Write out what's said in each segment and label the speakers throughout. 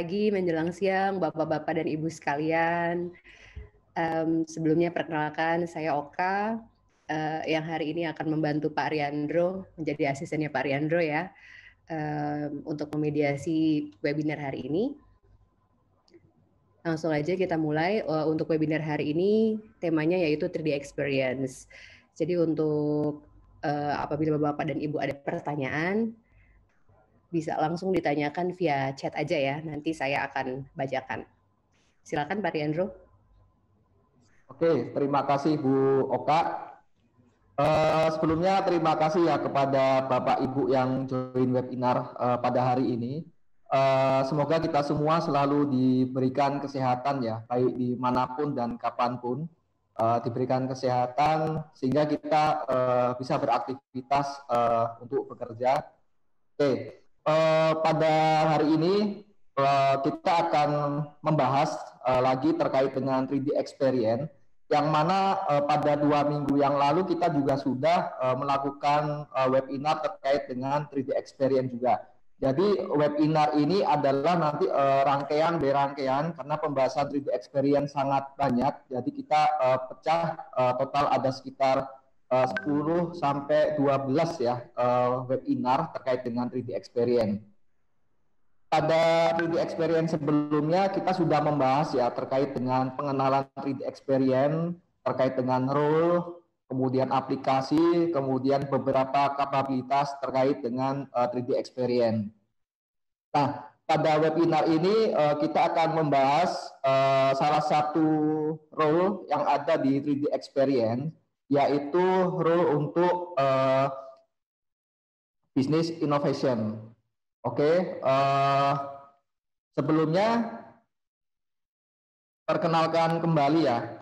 Speaker 1: pagi menjelang siang, Bapak-Bapak dan Ibu sekalian. Sebelumnya perkenalkan, saya Oka, yang hari ini akan membantu Pak Riandro, menjadi asistennya Pak Riandro ya, untuk memediasi webinar hari ini. Langsung aja kita mulai. Untuk webinar hari ini, temanya yaitu 3D Experience. Jadi untuk apabila Bapak dan Ibu ada pertanyaan, bisa langsung ditanyakan via chat aja ya, nanti saya akan bacakan. Silakan Pak Riandro.
Speaker 2: Oke, terima kasih Bu Oka. Sebelumnya terima kasih ya kepada Bapak Ibu yang join webinar pada hari ini. Semoga kita semua selalu diberikan kesehatan ya, baik dimanapun dan kapanpun. Diberikan kesehatan sehingga kita bisa beraktivitas untuk bekerja. Oke. Pada hari ini kita akan membahas lagi terkait dengan 3D Experience, yang mana pada 2 minggu yang lalu kita juga sudah melakukan webinar terkait dengan 3D Experience juga. Jadi webinar ini adalah nanti rangkaian berangkaian karena pembahasan 3D Experience sangat banyak. Jadi kita pecah total ada sekitar 10 sampai 12 ya webinar terkait dengan 3D Experience. Pada 3D Experience sebelumnya kita sudah membahas ya terkait dengan pengenalan 3D Experience, terkait dengan role, kemudian aplikasi, kemudian beberapa kapabilitas terkait dengan 3D Experience. Nah, pada webinar ini kita akan membahas salah satu role yang ada di 3D Experience, yaitu role untuk business innovation. Oke, sebelumnya perkenalkan kembali ya,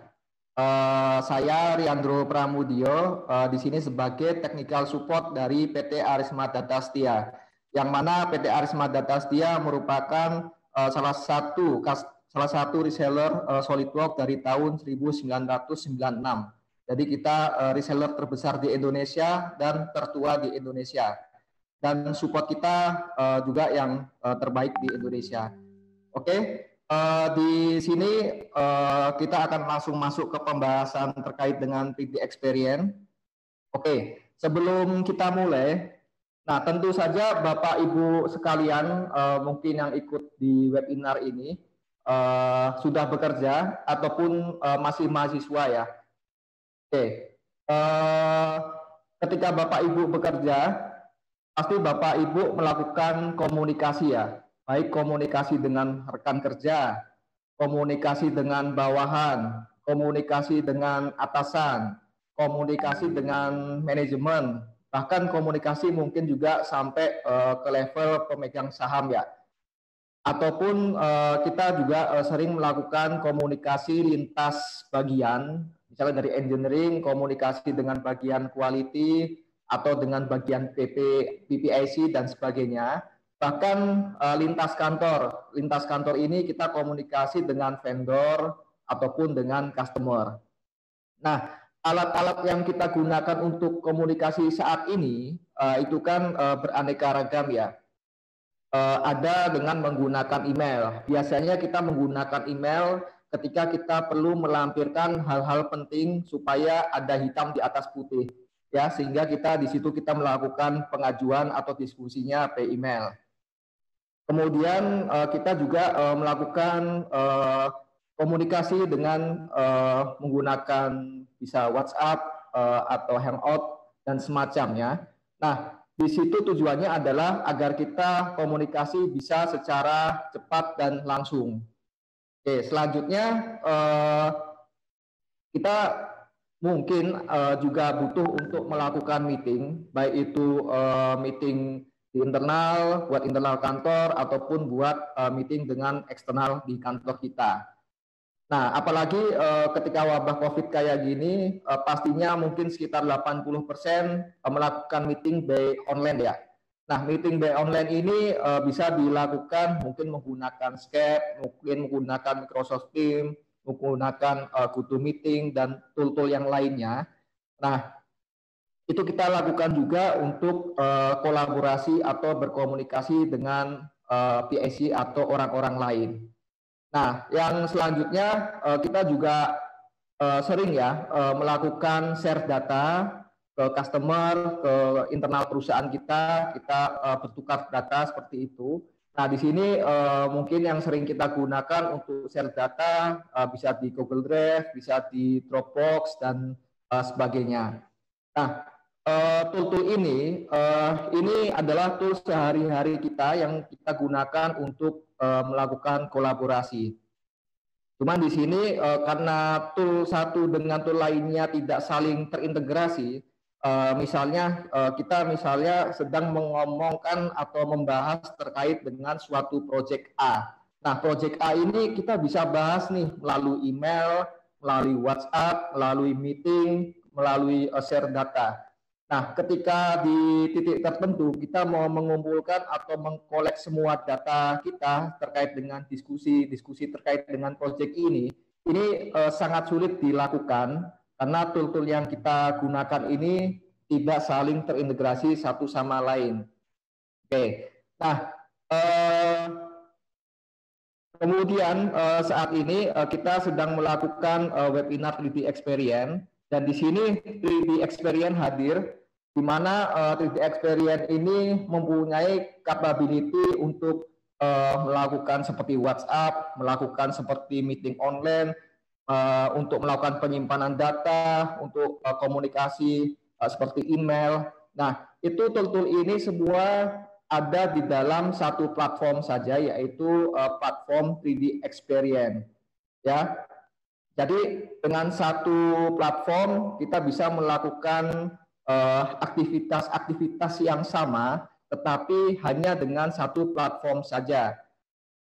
Speaker 2: saya Riandro Pramudio di sini sebagai technical support dari PT Arisma Data Setia, yang mana PT Arisma Data Setia merupakan salah satu reseller SolidWorks dari tahun 1996. Jadi kita reseller terbesar di Indonesia dan tertua di Indonesia. Dan support kita juga yang terbaik di Indonesia. Oke, di sini kita akan langsung masuk ke pembahasan terkait dengan 3D Experience. Oke, sebelum kita mulai, nah tentu saja Bapak Ibu sekalian mungkin yang ikut di webinar ini sudah bekerja ataupun masih mahasiswa ya. Oke, ketika Bapak Ibu bekerja, pasti Bapak Ibu melakukan komunikasi ya, baik komunikasi dengan rekan kerja, komunikasi dengan bawahan, komunikasi dengan atasan, komunikasi dengan manajemen, bahkan komunikasi mungkin juga sampai ke level pemegang saham ya. Ataupun kita juga sering melakukan komunikasi lintas bagian, misalnya dari engineering, komunikasi dengan bagian quality, atau dengan bagian PPIC dan sebagainya. Bahkan lintas kantor ini kita komunikasi dengan vendor ataupun dengan customer. Nah, alat-alat yang kita gunakan untuk komunikasi saat ini itu kan beraneka ragam ya. Ada dengan menggunakan email. Biasanya kita menggunakan email ketika kita perlu melampirkan hal-hal penting supaya ada hitam di atas putih, ya, sehingga kita di situ kita melakukan pengajuan atau diskusinya by email. Kemudian kita juga melakukan komunikasi dengan menggunakan bisa WhatsApp atau Hangout dan semacamnya. Nah, di situ tujuannya adalah agar kita komunikasi bisa secara cepat dan langsung. Oke, selanjutnya kita mungkin juga butuh untuk melakukan meeting, baik itu meeting di internal, buat internal kantor, ataupun buat meeting dengan eksternal di kantor kita. Nah, apalagi ketika wabah COVID kayak gini, pastinya mungkin sekitar 80% melakukan meeting by online ya. Nah, meeting by online ini bisa dilakukan mungkin menggunakan Skype, mungkin menggunakan Microsoft Teams, menggunakan GoToMeeting, dan tool-tool yang lainnya. Nah, itu kita lakukan juga untuk kolaborasi atau berkomunikasi dengan PIC atau orang-orang lain. Nah, yang selanjutnya kita juga sering ya melakukan share data ke customer, ke internal perusahaan kita bertukar data seperti itu. Nah, di sini mungkin yang sering kita gunakan untuk share data bisa di Google Drive, bisa di Dropbox dan sebagainya. Nah, tool-tool ini adalah tool sehari-hari kita yang kita gunakan untuk melakukan kolaborasi. Cuman di sini karena tool satu dengan tool lainnya tidak saling terintegrasi, misalnya kita sedang mengomongkan atau membahas terkait dengan suatu project A. Nah, project A ini kita bisa bahas nih melalui email, melalui WhatsApp, melalui meeting, melalui share data. Nah, ketika di titik tertentu kita mau mengumpulkan atau mengkolek semua data kita terkait dengan diskusi terkait dengan proyek ini sangat sulit dilakukan karena tool-tool yang kita gunakan ini tidak saling terintegrasi satu sama lain. Oke, nah kemudian saat ini kita sedang melakukan webinar 3D Experience dan di sini 3D Experience hadir di mana 3D Experience ini mempunyai capability untuk melakukan seperti WhatsApp, melakukan seperti meeting online, untuk melakukan penyimpanan data, untuk komunikasi seperti email. Nah, itu tool-tool ini semua ada di dalam satu platform saja, yaitu platform 3D Experience. Ya, jadi dengan satu platform kita bisa melakukan aktivitas-aktivitas yang sama, tetapi hanya dengan satu platform saja.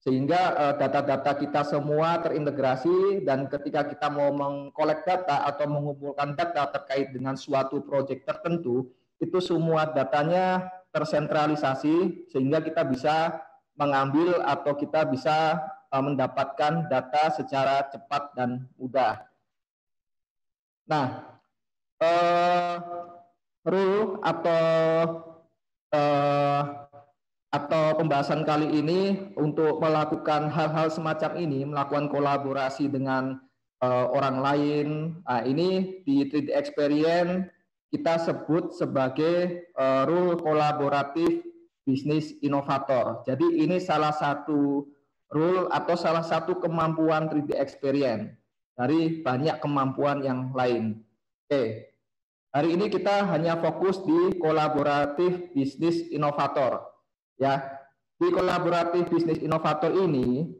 Speaker 2: Sehingga data-data kita semua terintegrasi dan ketika kita mau mengkolek data atau mengumpulkan data terkait dengan suatu proyek tertentu, itu semua datanya tersentralisasi sehingga kita bisa mengambil atau kita bisa mendapatkan data secara cepat dan mudah. Nah, rule atau pembahasan kali ini untuk melakukan hal-hal semacam ini, melakukan kolaborasi dengan orang lain. Nah, ini di 3D Experience kita sebut sebagai rule kolaboratif bisnis inovator. Jadi ini salah satu rule atau salah satu kemampuan 3D Experience dari banyak kemampuan yang lain. Oke. Hari ini kita hanya fokus di kolaboratif bisnis inovator. Ya, di kolaboratif bisnis inovator ini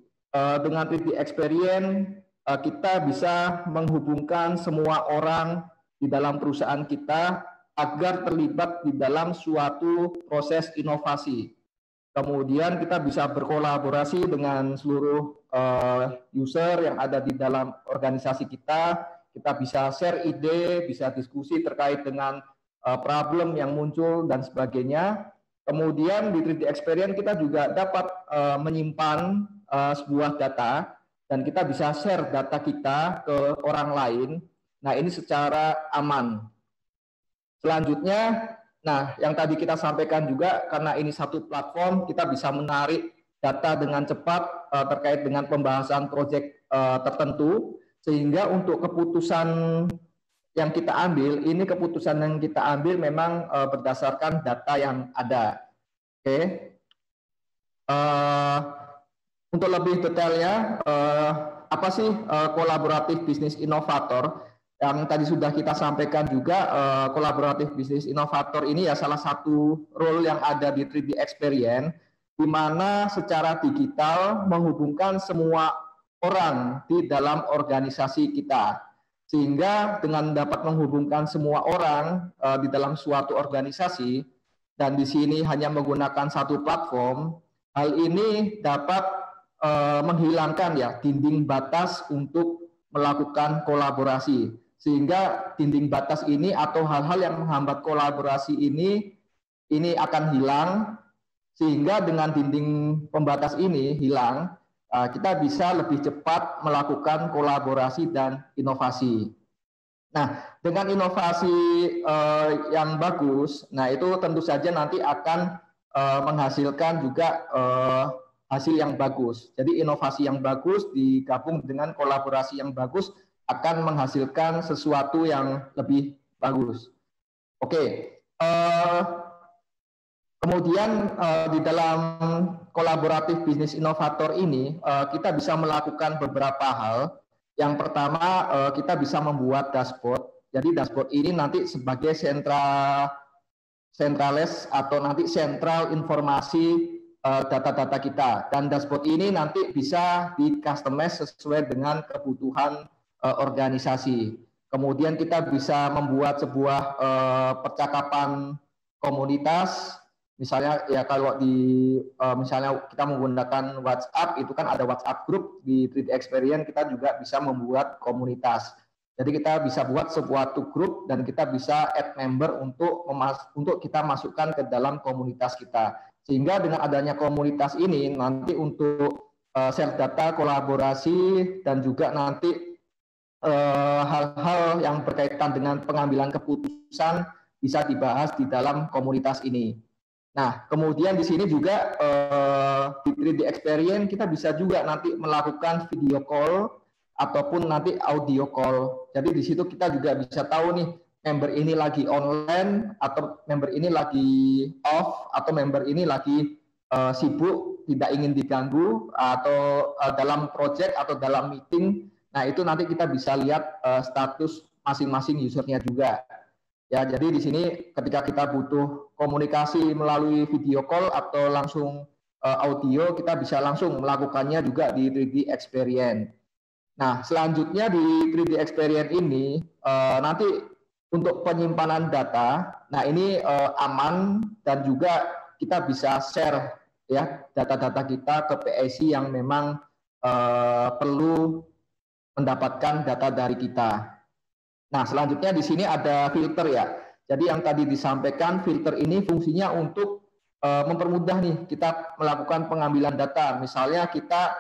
Speaker 2: dengan 3D Experience kita bisa menghubungkan semua orang di dalam perusahaan kita agar terlibat di dalam suatu proses inovasi. Kemudian kita bisa berkolaborasi dengan seluruh user yang ada di dalam organisasi kita. Kita bisa share ide, bisa diskusi terkait dengan problem yang muncul dan sebagainya. Kemudian di 3D Experience kita juga dapat menyimpan sebuah data dan kita bisa share data kita ke orang lain. Nah, ini secara aman. Selanjutnya, nah yang tadi kita sampaikan juga karena ini satu platform, kita bisa menarik data dengan cepat terkait dengan pembahasan proyek tertentu. Sehingga untuk keputusan yang kita ambil, ini keputusan yang kita ambil memang berdasarkan data yang ada. Oke. Untuk lebih detailnya, apa sih kolaboratif bisnis inovator? Yang tadi sudah kita sampaikan juga, kolaboratif bisnis inovator ini ya salah satu role yang ada di 3D Experience, di mana secara digital menghubungkan semua orang di dalam organisasi kita, sehingga dengan dapat menghubungkan semua orang di dalam suatu organisasi dan di sini hanya menggunakan satu platform, hal ini dapat menghilangkan ya dinding batas untuk melakukan kolaborasi, sehingga dinding batas ini atau hal-hal yang menghambat kolaborasi ini akan hilang, sehingga dengan dinding pembatas ini hilang, kita bisa lebih cepat melakukan kolaborasi dan inovasi. Nah, dengan inovasi yang bagus, nah itu tentu saja nanti akan menghasilkan juga hasil yang bagus. Jadi inovasi yang bagus digabung dengan kolaborasi yang bagus akan menghasilkan sesuatu yang lebih bagus. Oke, kemudian di dalam kolaboratif bisnis inovator ini kita bisa melakukan beberapa hal. Yang pertama kita bisa membuat dashboard. Jadi dashboard ini nanti sebagai centrales atau nanti sentral informasi data-data kita, dan dashboard ini nanti bisa di customize sesuai dengan kebutuhan organisasi. Kemudian kita bisa membuat sebuah percakapan komunitas, misalnya ya kalau di misalnya kita menggunakan WhatsApp, itu kan ada WhatsApp group. Di 3D Experience kita juga bisa membuat komunitas. Jadi kita bisa buat suatu grup dan kita bisa add member untuk kita masukkan ke dalam komunitas kita. Sehingga dengan adanya komunitas ini nanti untuk share data, kolaborasi, dan juga nanti hal-hal yang berkaitan dengan pengambilan keputusan bisa dibahas di dalam komunitas ini. Nah, kemudian di sini juga di 3D Experience kita bisa juga nanti melakukan video call ataupun nanti audio call. Jadi di situ kita juga bisa tahu nih, member ini lagi online atau member ini lagi off atau member ini lagi sibuk, tidak ingin diganggu atau dalam project atau dalam meeting. Nah, itu nanti kita bisa lihat status masing-masing usernya juga. Ya, jadi di sini ketika kita butuh komunikasi melalui video call atau langsung audio, kita bisa langsung melakukannya juga di 3D Experience. Nah, selanjutnya di 3D Experience ini nanti untuk penyimpanan data, nah ini aman dan juga kita bisa share ya data-data kita ke PIC yang memang perlu mendapatkan data dari kita. Nah, selanjutnya di sini ada filter ya. Jadi yang tadi disampaikan, filter ini fungsinya untuk mempermudah nih kita melakukan pengambilan data. Misalnya kita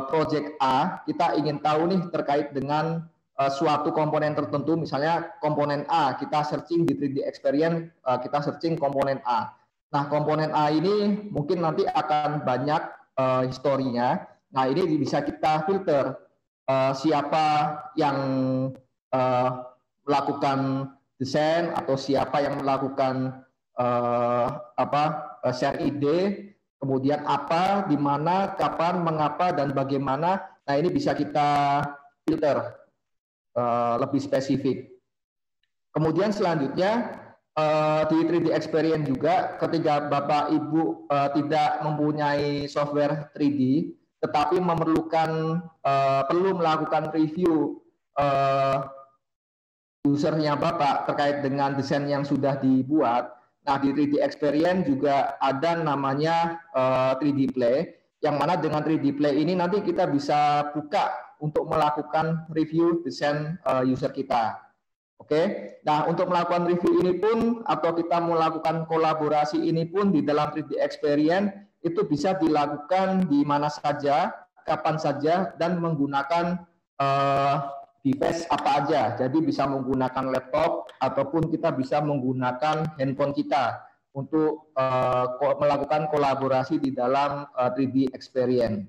Speaker 2: project A, kita ingin tahu nih terkait dengan suatu komponen tertentu, misalnya komponen A, kita searching di 3D Experience, kita searching komponen A. Nah, komponen A ini mungkin nanti akan banyak historinya. Nah, ini bisa kita filter siapa yang melakukan desain atau siapa yang melakukan share ide, kemudian apa, di mana, kapan, mengapa, dan bagaimana. Nah, ini bisa kita filter lebih spesifik. Kemudian selanjutnya di 3D Experience juga ketika Bapak Ibu tidak mempunyai software 3D tetapi perlu melakukan review usernya Bapak terkait dengan desain yang sudah dibuat. Nah, di 3D Experience juga ada namanya 3D Play, yang mana dengan 3D Play ini nanti kita bisa buka untuk melakukan review desain user kita. Oke, nah untuk melakukan review ini pun atau kita melakukan kolaborasi ini pun di dalam 3D Experience itu bisa dilakukan di mana saja, kapan saja, dan menggunakan device apa aja. Jadi bisa menggunakan laptop ataupun kita bisa menggunakan handphone kita untuk melakukan kolaborasi di dalam 3D Experience.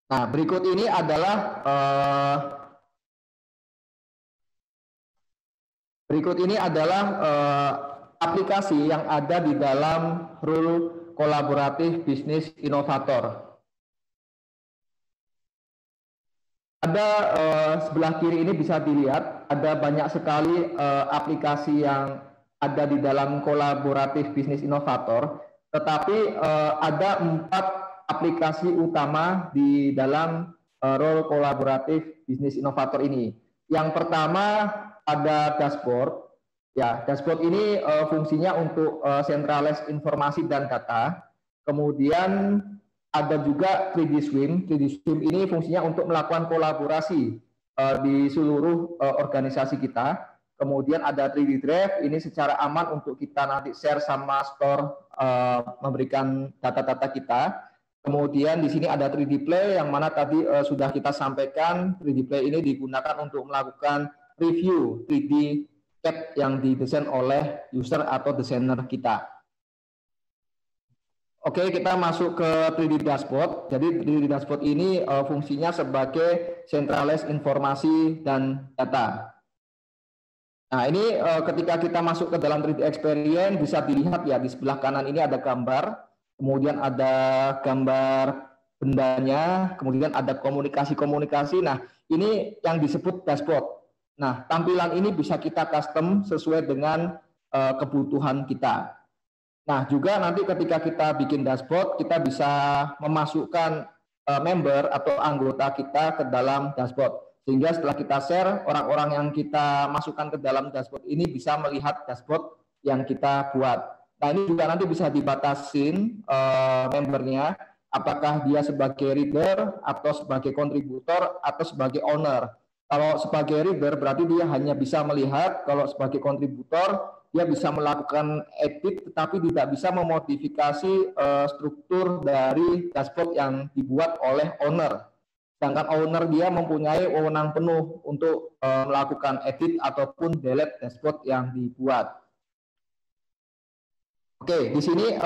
Speaker 2: Nah, berikut ini adalah aplikasi yang ada di dalam rule kolaboratif bisnis inovator. Ada sebelah kiri ini bisa dilihat ada banyak sekali aplikasi yang ada di dalam kolaboratif bisnis inovator, tetapi ada 4 aplikasi utama di dalam role kolaboratif bisnis inovator ini. Yang pertama ada dashboard. Ya, dashboard ini fungsinya untuk centralize informasi dan data. Kemudian ada juga 3D Swim. 3D Swim ini fungsinya untuk melakukan kolaborasi di seluruh organisasi kita. Kemudian ada 3D Drive, ini secara aman untuk kita nanti share sama store, memberikan data-data kita. Kemudian di sini ada 3D Play, yang mana tadi sudah kita sampaikan. 3D Play ini digunakan untuk melakukan review 3D CAD yang didesain oleh user atau desainer kita. Oke, kita masuk ke 3D dashboard. Jadi 3D dashboard ini fungsinya sebagai centralized informasi dan data. Nah, ini ketika kita masuk ke dalam 3D experience bisa dilihat ya, di sebelah kanan ini ada gambar, kemudian ada gambar bendanya, kemudian ada komunikasi-komunikasi. Nah, ini yang disebut dashboard. Nah, tampilan ini bisa kita custom sesuai dengan kebutuhan kita. Nah, juga nanti ketika kita bikin dashboard, kita bisa memasukkan member atau anggota kita ke dalam dashboard. Sehingga setelah kita share, orang-orang yang kita masukkan ke dalam dashboard ini bisa melihat dashboard yang kita buat. Nah, ini juga nanti bisa dibatasin membernya, apakah dia sebagai reader, atau sebagai kontributor, atau sebagai owner. Kalau sebagai reader berarti dia hanya bisa melihat, kalau sebagai kontributor dia bisa melakukan edit tetapi tidak bisa memodifikasi struktur dari dashboard yang dibuat oleh owner. Sedangkan owner dia mempunyai wewenang penuh untuk melakukan edit ataupun delete dashboard yang dibuat. Oke, di sini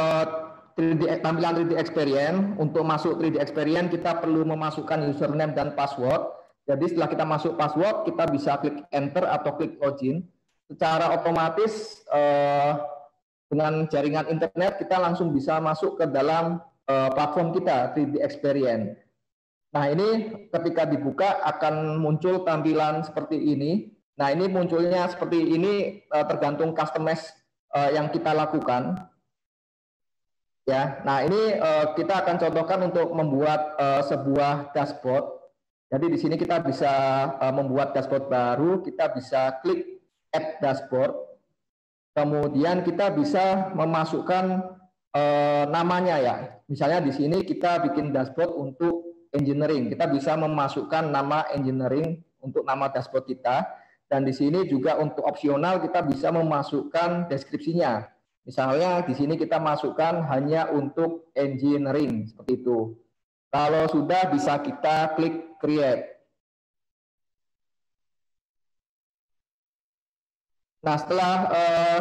Speaker 2: tampilan 3D experience. Untuk masuk 3D experience kita perlu memasukkan username dan password. Jadi setelah kita masuk password, kita bisa klik enter atau klik login. Secara otomatis dengan jaringan internet kita langsung bisa masuk ke dalam platform kita 3D experience. Nah, ini ketika dibuka akan muncul tampilan seperti ini. Nah, ini munculnya seperti ini tergantung customize yang kita lakukan. Ya, nah ini kita akan contohkan untuk membuat sebuah dashboard. Jadi di sini kita bisa membuat dashboard baru, kita bisa klik Add Dashboard. Kemudian kita bisa memasukkan namanya ya. Misalnya di sini kita bikin dashboard untuk engineering. Kita bisa memasukkan nama engineering untuk nama dashboard kita. Dan di sini juga untuk opsional kita bisa memasukkan deskripsinya. Misalnya di sini kita masukkan hanya untuk engineering seperti itu. Kalau sudah bisa kita klik create. Nah, setelah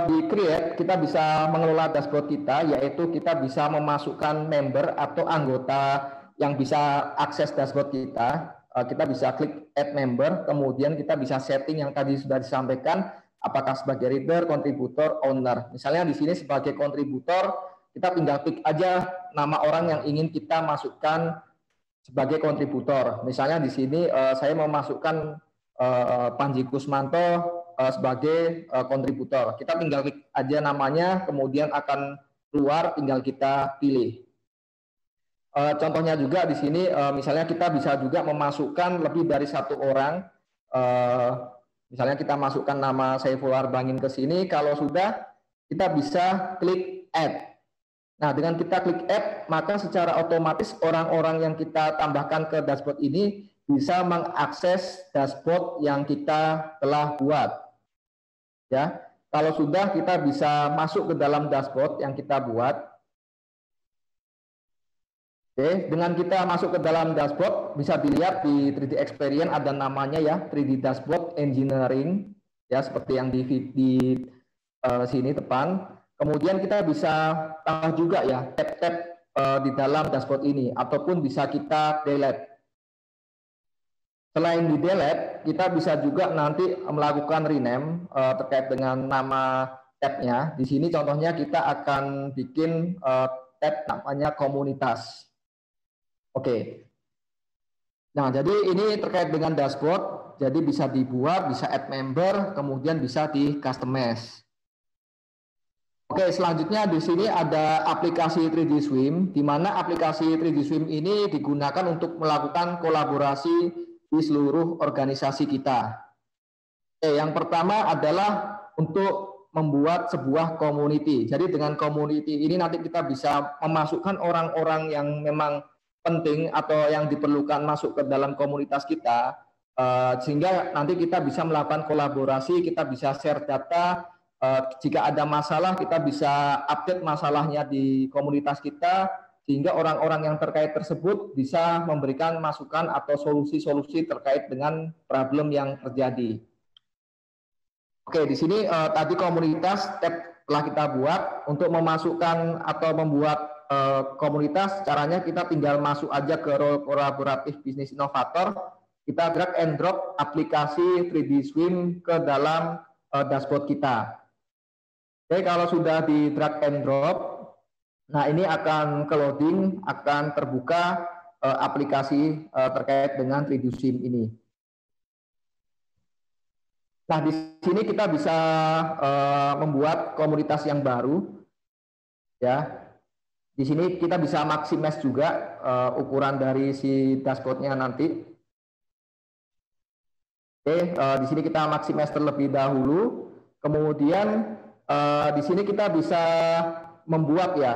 Speaker 2: di create, kita bisa mengelola dashboard kita, yaitu kita bisa memasukkan member atau anggota yang bisa akses dashboard kita. Kita bisa klik add member, kemudian kita bisa setting yang tadi sudah disampaikan, apakah sebagai reader, kontributor, owner. Misalnya di sini sebagai kontributor, kita tinggal klik aja nama orang yang ingin kita masukkan sebagai kontributor. Misalnya di sini saya memasukkan Panji Kusmanto sebagai kontributor. Kita tinggal klik aja namanya, kemudian akan keluar, tinggal kita pilih. Contohnya juga di sini, misalnya kita bisa juga memasukkan lebih dari satu orang. Misalnya kita masukkan nama Saiful Arbangin ke sini. Kalau sudah, kita bisa klik add. Nah, dengan kita klik add, maka secara otomatis orang-orang yang kita tambahkan ke dashboard ini bisa mengakses dashboard yang kita telah buat. Ya, kalau sudah kita bisa masuk ke dalam dashboard yang kita buat. Oke, dengan kita masuk ke dalam dashboard bisa dilihat di 3D Experience ada namanya ya, 3D Dashboard Engineering ya, seperti yang di sini depan. Kemudian kita bisa tambah juga ya tab-tab di dalam dashboard ini ataupun bisa kita delete. Selain di delete, kita bisa juga nanti melakukan rename terkait dengan nama tabnya. Di sini contohnya kita akan bikin tab namanya komunitas. Oke. Nah, jadi ini terkait dengan dashboard. Jadi bisa dibuat, bisa add member, kemudian bisa di customize. Oke, selanjutnya di sini ada aplikasi 3D Swim, di mana aplikasi 3D Swim ini digunakan untuk melakukan kolaborasi di seluruh organisasi kita. Oke, yang pertama adalah untuk membuat sebuah community. Jadi dengan community ini nanti kita bisa memasukkan orang-orang yang memang penting atau yang diperlukan masuk ke dalam komunitas kita, sehingga nanti kita bisa melakukan kolaborasi, kita bisa share data, jika ada masalah kita bisa update masalahnya di komunitas kita, sehingga orang-orang yang terkait tersebut bisa memberikan masukan atau solusi-solusi terkait dengan problem yang terjadi. Oke, di sini tadi komunitas tab telah kita buat. Untuk memasukkan atau membuat komunitas, caranya kita tinggal masuk aja ke role kolaboratif bisnis inovator. Kita drag and drop aplikasi 3D Swim ke dalam dashboard kita. Oke, kalau sudah di drag and drop, nah ini akan ke loading, akan terbuka aplikasi terkait dengan 3D Swim ini. Nah, di sini kita bisa membuat komunitas yang baru, ya. Di sini kita bisa maximize juga ukuran dari si dashboardnya nanti. Oke, di sini kita maximize terlebih dahulu. Kemudian di sini kita bisa membuat ya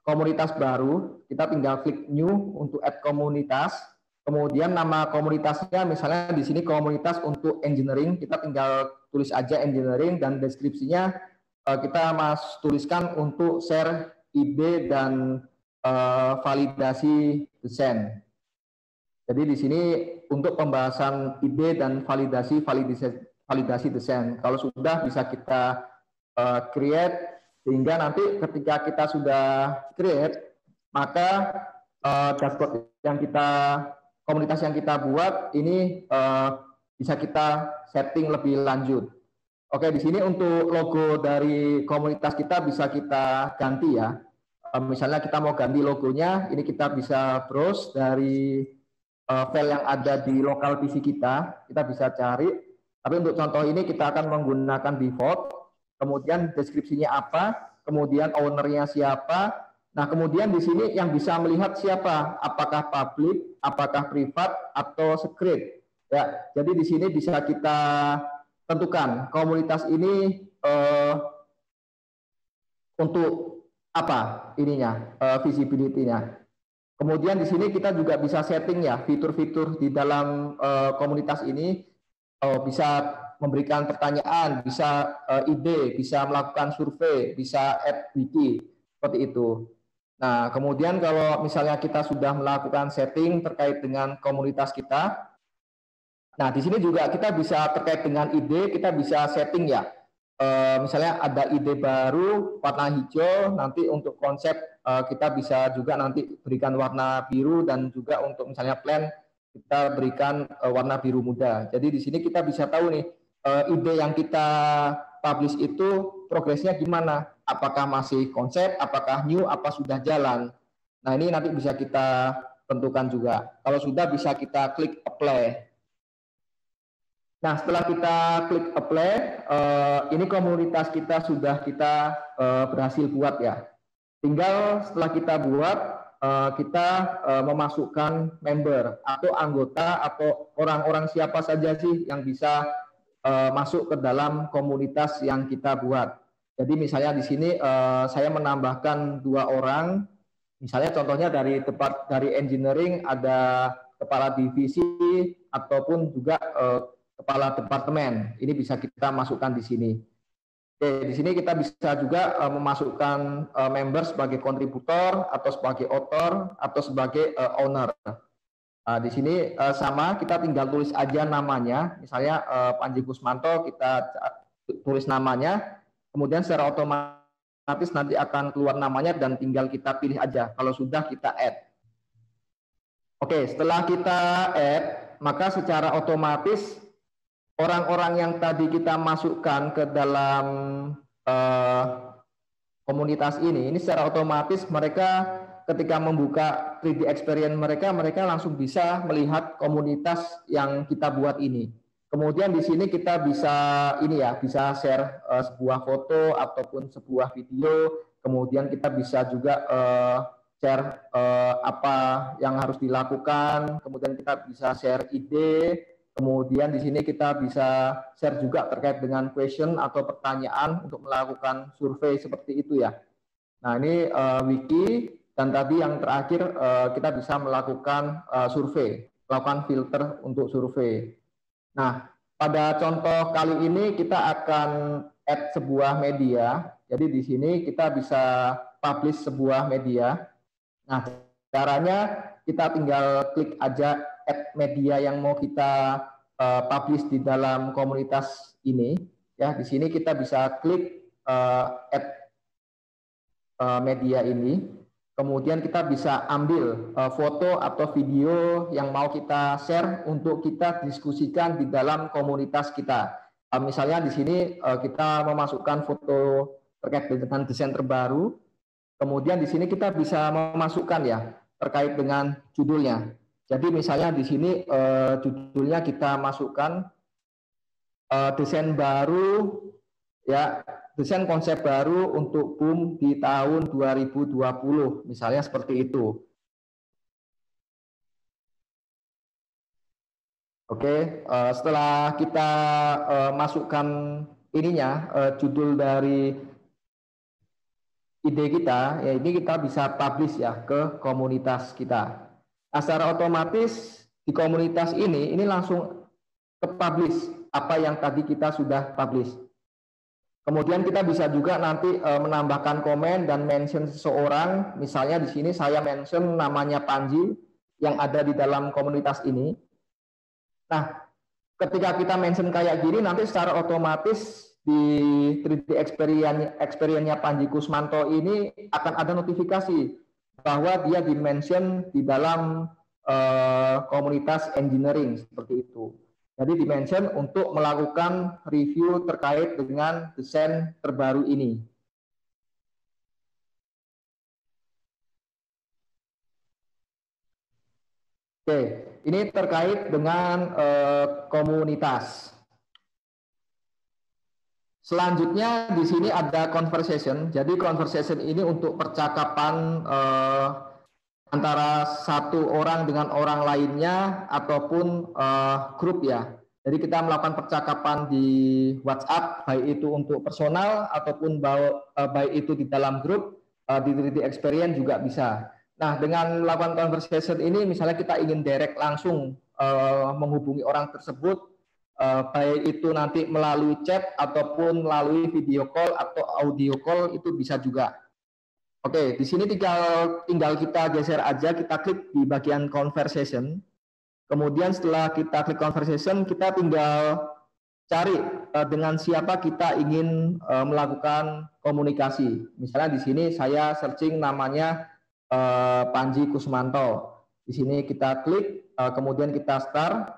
Speaker 2: komunitas baru. Kita tinggal klik new untuk add komunitas. Kemudian nama komunitasnya misalnya di sini komunitas untuk engineering, kita tinggal tulis aja engineering, dan deskripsinya kita tuliskan untuk share ide dan validasi desain. Jadi di sini untuk pembahasan ide dan validasi desain. Kalau sudah bisa kita create, sehingga nanti ketika kita sudah create, maka dashboard yang komunitas yang kita buat ini bisa kita setting lebih lanjut. Oke, di sini untuk logo dari komunitas kita bisa kita ganti ya. Misalnya kita mau ganti logonya, ini kita bisa browse dari file yang ada di lokal PC kita bisa cari. Tapi untuk contoh ini kita akan menggunakan default, kemudian deskripsinya apa, kemudian ownernya siapa. Nah, kemudian di sini yang bisa melihat siapa, apakah public, apakah privat, atau secret. Ya, jadi di sini bisa kita tentukan komunitas ini untuk apa ininya, visibility-nya. Kemudian di sini kita juga bisa setting ya fitur-fitur di dalam komunitas ini, bisa memberikan pertanyaan, bisa ide, bisa melakukan survei, bisa add wiki, seperti itu. Nah, kemudian kalau misalnya kita sudah melakukan setting terkait dengan komunitas kita, nah di sini juga kita bisa terkait dengan ide, kita bisa setting ya. Misalnya ada ide baru warna hijau, nanti untuk konsep kita bisa juga nanti berikan warna biru, dan juga untuk misalnya plan kita berikan warna biru muda. Jadi di sini kita bisa tahu nih ide yang kita publish itu progresnya gimana, apakah masih konsep, apakah new, apa sudah jalan. Nah, ini nanti bisa kita tentukan juga. Kalau sudah bisa kita klik apply. Nah, setelah kita klik apply, ini komunitas kita sudah kita berhasil buat ya. Tinggal setelah kita buat, kita memasukkan member atau anggota atau orang-orang siapa saja sih yang bisa masuk ke dalam komunitas yang kita buat. Jadi misalnya di sini saya menambahkan 2 orang. Misalnya contohnya dari engineering ada kepala divisi ataupun juga kepala departemen. Ini bisa kita masukkan di sini. Oke, di sini kita bisa juga memasukkan member sebagai kontributor atau sebagai author atau sebagai owner. Nah, di sini sama, kita tinggal tulis aja namanya. Misalnya Panji Kusmanto, kita tulis namanya, kemudian secara otomatis nanti akan keluar namanya dan tinggal kita pilih aja. Kalau sudah kita add. Oke, setelah kita add, maka secara otomatis orang-orang yang tadi kita masukkan ke dalam komunitas ini secara otomatis mereka ketika membuka 3D experience mereka langsung bisa melihat komunitas yang kita buat ini. Kemudian di sini kita bisa bisa share sebuah foto ataupun sebuah video. Kemudian kita bisa juga share apa yang harus dilakukan. Kemudian kita bisa share ide. Kemudian di sini kita bisa share juga terkait dengan question atau pertanyaan untuk melakukan survei seperti itu ya. Nah, ini wiki. Dan tadi yang terakhir kita bisa melakukan survei, melakukan filter untuk survei. Nah, pada contoh kali ini kita akan add sebuah media. Jadi di sini kita bisa publish sebuah media. Nah, caranya kita tinggal klik aja add media yang mau kita publish di dalam komunitas ini. Ya, di sini kita bisa klik add media ini. Kemudian kita bisa ambil foto atau video yang mau kita share untuk kita diskusikan di dalam komunitas kita. Misalnya di sini kita memasukkan foto terkait dengan desain terbaru. Kemudian di sini kita bisa memasukkan ya terkait dengan judulnya. Jadi misalnya di sini judulnya kita masukkan desain baru ya, desain konsep baru untuk BUM di tahun 2020, misalnya seperti itu. Oke, setelah kita masukkan ininya, judul dari ide kita, ya ini kita bisa publish ya ke komunitas kita. Nah, secara otomatis di komunitas ini langsung ke publish apa yang tadi kita sudah publish. Kemudian kita bisa juga nanti menambahkan komen dan mention seseorang. Misalnya di sini saya mention namanya Panji yang ada di dalam komunitas ini. Nah, ketika kita mention kayak gini, nanti secara otomatis di 3D Experience-nya Panji Kusmanto ini akan ada notifikasi bahwa dia di-mention di dalam komunitas engineering seperti itu. Jadi di-mention untuk melakukan review terkait dengan desain terbaru ini. Oke, ini terkait dengan komunitas. Selanjutnya di sini ada conversation. Jadi conversation ini untuk percakapan antara satu orang dengan orang lainnya ataupun grup ya. Jadi kita melakukan percakapan di WhatsApp, baik itu untuk personal ataupun baik itu di dalam grup, di 3D Experience juga bisa. Nah, dengan melakukan conversation ini, misalnya kita ingin direct langsung menghubungi orang tersebut, baik itu nanti melalui chat ataupun melalui video call atau audio call, itu bisa juga. Oke, di sini tinggal kita geser aja, kita klik di bagian conversation. Kemudian setelah kita klik conversation, kita tinggal cari dengan siapa kita ingin melakukan komunikasi. Misalnya di sini saya searching namanya Panji Kusmanto. Di sini kita klik, kemudian kita start.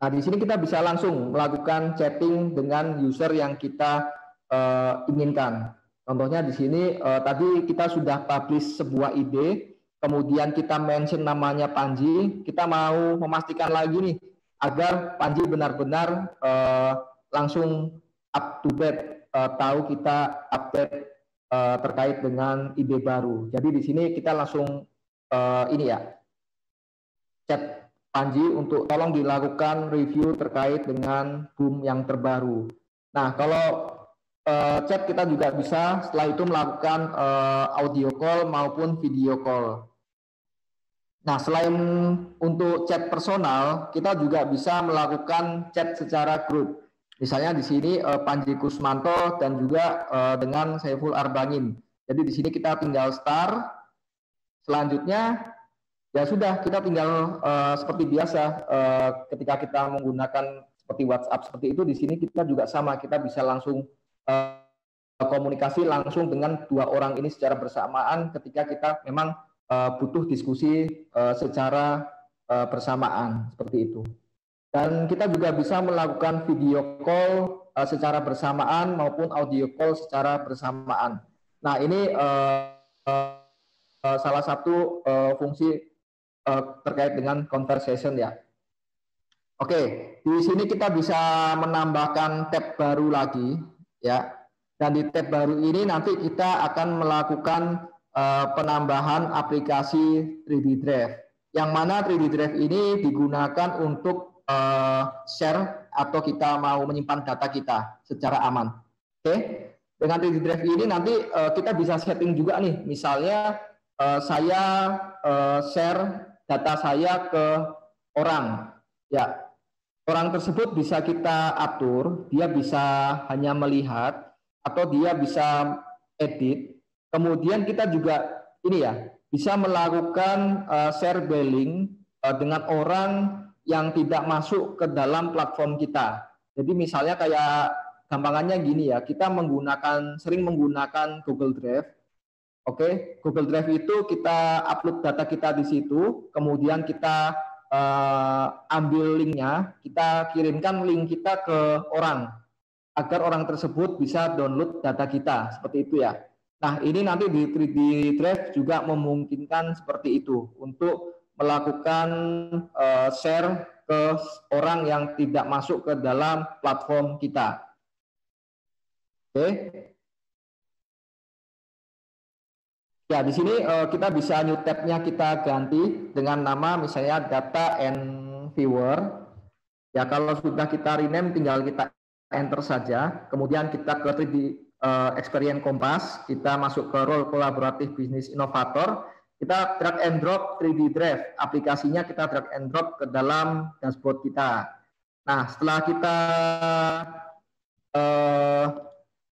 Speaker 2: Nah, di sini kita bisa langsung melakukan chatting dengan user yang kita inginkan. Contohnya di sini tadi kita sudah publish sebuah ide, kemudian kita mention namanya Panji, kita mau memastikan lagi nih agar Panji benar-benar langsung up to date, tahu kita update terkait dengan ide baru. Jadi di sini kita langsung ini ya, chat Panji untuk tolong dilakukan review terkait dengan BUM yang terbaru. Nah, kalau chat kita juga bisa setelah itu melakukan audio call maupun video call. Nah, selain untuk chat personal, kita juga bisa melakukan chat secara grup. Misalnya di sini Panji Kusmanto dan juga dengan Saiful Arbangin. Jadi di sini kita tinggal start. Selanjutnya ya sudah, kita tinggal seperti biasa ketika kita menggunakan seperti WhatsApp seperti itu, di sini kita juga sama, kita bisa langsung komunikasi langsung dengan dua orang ini secara bersamaan ketika kita memang butuh diskusi secara bersamaan seperti itu. Dan kita juga bisa melakukan video call secara bersamaan maupun audio call secara bersamaan. Nah, ini salah satu fungsi terkait dengan conversation ya. Oke, di sini kita bisa menambahkan tab baru lagi ya. Dan di tab baru ini nanti kita akan melakukan penambahan aplikasi 3D Drive. Yang mana 3D Drive ini digunakan untuk share atau kita mau menyimpan data kita secara aman. Oke, dengan 3D Drive ini nanti kita bisa setting juga nih. Misalnya saya share data saya ke orang, ya orang tersebut bisa kita atur, dia bisa hanya melihat atau dia bisa edit. Kemudian kita juga ini ya bisa melakukan share by link dengan orang yang tidak masuk ke dalam platform kita. Jadi misalnya kayak gampangannya gini ya, kita sering menggunakan Google Drive. Oke, Google Drive itu kita upload data kita di situ, kemudian kita ambil linknya, kita kirimkan link kita ke orang, agar orang tersebut bisa download data kita, seperti itu ya. Nah, ini nanti di 3D Drive juga memungkinkan seperti itu, untuk melakukan share ke orang yang tidak masuk ke dalam platform kita. Oke. Ya, di sini kita bisa new tab-nya kita ganti dengan nama misalnya Data and Viewer. Ya, kalau sudah kita rename tinggal kita enter saja. Kemudian kita ke 3D Experience Kompas, kita masuk ke role kolaboratif bisnis inovator. Kita drag and drop 3D Drive. Aplikasinya kita drag and drop ke dalam dashboard kita. Nah, setelah kita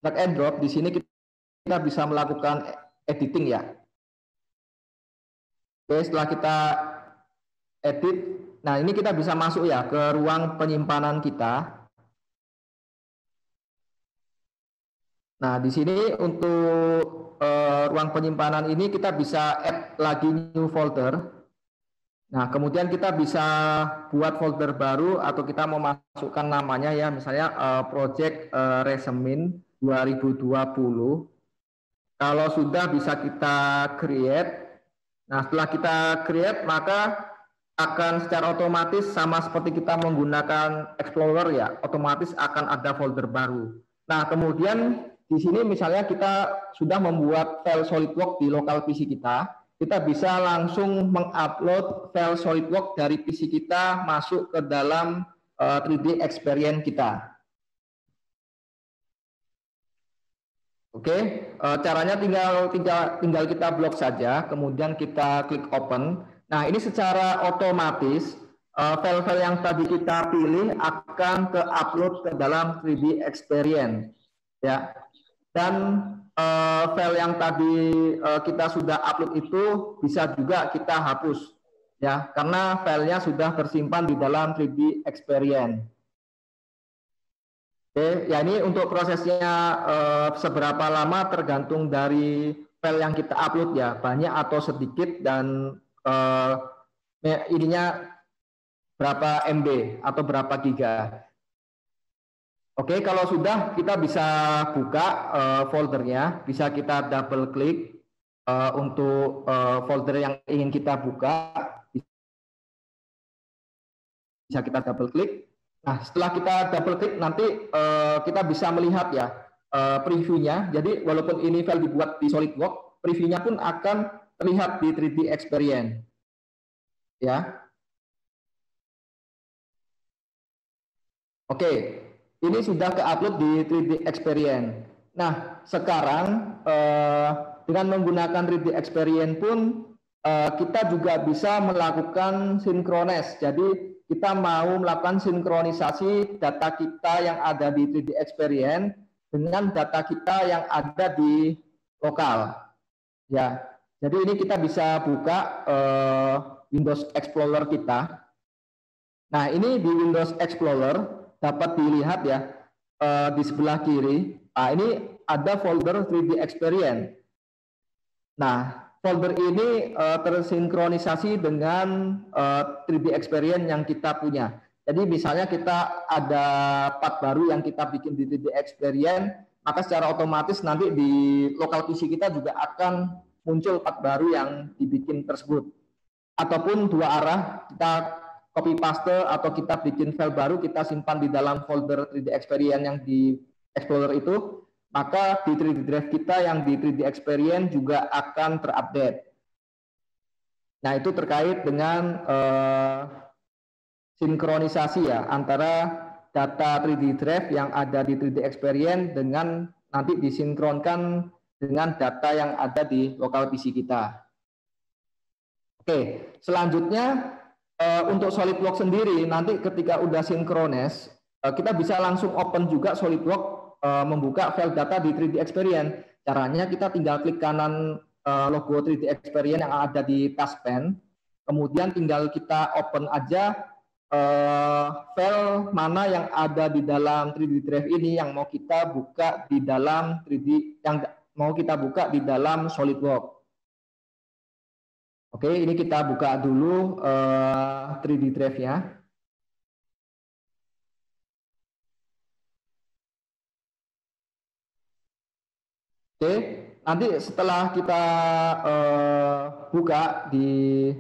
Speaker 2: drag and drop, di sini kita bisa melakukan editing ya. Oke, setelah kita edit, nah ini kita bisa masuk ya ke ruang penyimpanan kita. Nah, di sini untuk ruang penyimpanan ini kita bisa add lagi new folder. Nah, kemudian kita bisa buat folder baru atau kita mau masukkan namanya ya, misalnya Project Resemin 2020. Kalau sudah bisa kita create. Nah, setelah kita create maka akan secara otomatis sama seperti kita menggunakan Explorer ya, otomatis akan ada folder baru. Nah, kemudian di sini misalnya kita sudah membuat file SolidWorks di lokal PC kita bisa langsung mengupload file SolidWorks dari PC kita masuk ke dalam 3D Experience kita. Oke, caranya tinggal kita blok saja, kemudian kita klik open. Nah, ini secara otomatis file-file yang tadi kita pilih akan ke-upload ke dalam 3D Experience, ya. Dan file yang tadi kita sudah upload itu bisa juga kita hapus, ya, karena filenya sudah tersimpan di dalam 3D Experience. Oke, ya ini untuk prosesnya seberapa lama tergantung dari file yang kita upload ya, banyak atau sedikit, dan ininya berapa MB atau berapa giga. Oke, kalau sudah kita bisa buka foldernya, bisa kita double klik untuk folder yang ingin kita buka, bisa kita double klik. Nah, setelah kita double klik nanti kita bisa melihat ya previewnya. Jadi walaupun ini file dibuat di SolidWorks, previewnya pun akan terlihat di 3D Experience. Ya. Oke, ini sudah ke-upload di 3D Experience. Nah, sekarang dengan menggunakan 3D Experience pun kita juga bisa melakukan synchronize. Jadi kita mau melakukan sinkronisasi data kita yang ada di 3D Experience dengan data kita yang ada di lokal. Ya, jadi ini kita bisa buka Windows Explorer kita. Nah, ini di Windows Explorer dapat dilihat ya di sebelah kiri. Nah, ini ada folder 3D Experience. Nah, folder ini tersinkronisasi dengan 3D Experience yang kita punya. Jadi misalnya kita ada part baru yang kita bikin di 3D Experience, maka secara otomatis nanti di lokal PC kita juga akan muncul part baru yang dibikin tersebut. Ataupun dua arah, kita copy paste atau kita bikin file baru, kita simpan di dalam folder 3D Experience yang di Explorer itu, maka di 3D Drive kita yang di 3D Experience juga akan terupdate. Nah, itu terkait dengan sinkronisasi ya antara data 3D Drive yang ada di 3D Experience dengan nanti disinkronkan dengan data yang ada di lokal PC kita. Oke, selanjutnya untuk SolidWorks sendiri nanti ketika udah sinkronis, kita bisa langsung open juga SolidWorks membuka file data di 3D Experience. Caranya kita tinggal klik kanan logo 3D Experience yang ada di taskpan, kemudian tinggal kita open aja file mana yang ada di dalam 3D Drive ini yang mau kita buka di dalam 3D, yang mau kita buka di dalam SolidWorks. Oke, ini kita buka dulu 3D Drive-nya. Oke, nanti setelah kita buka di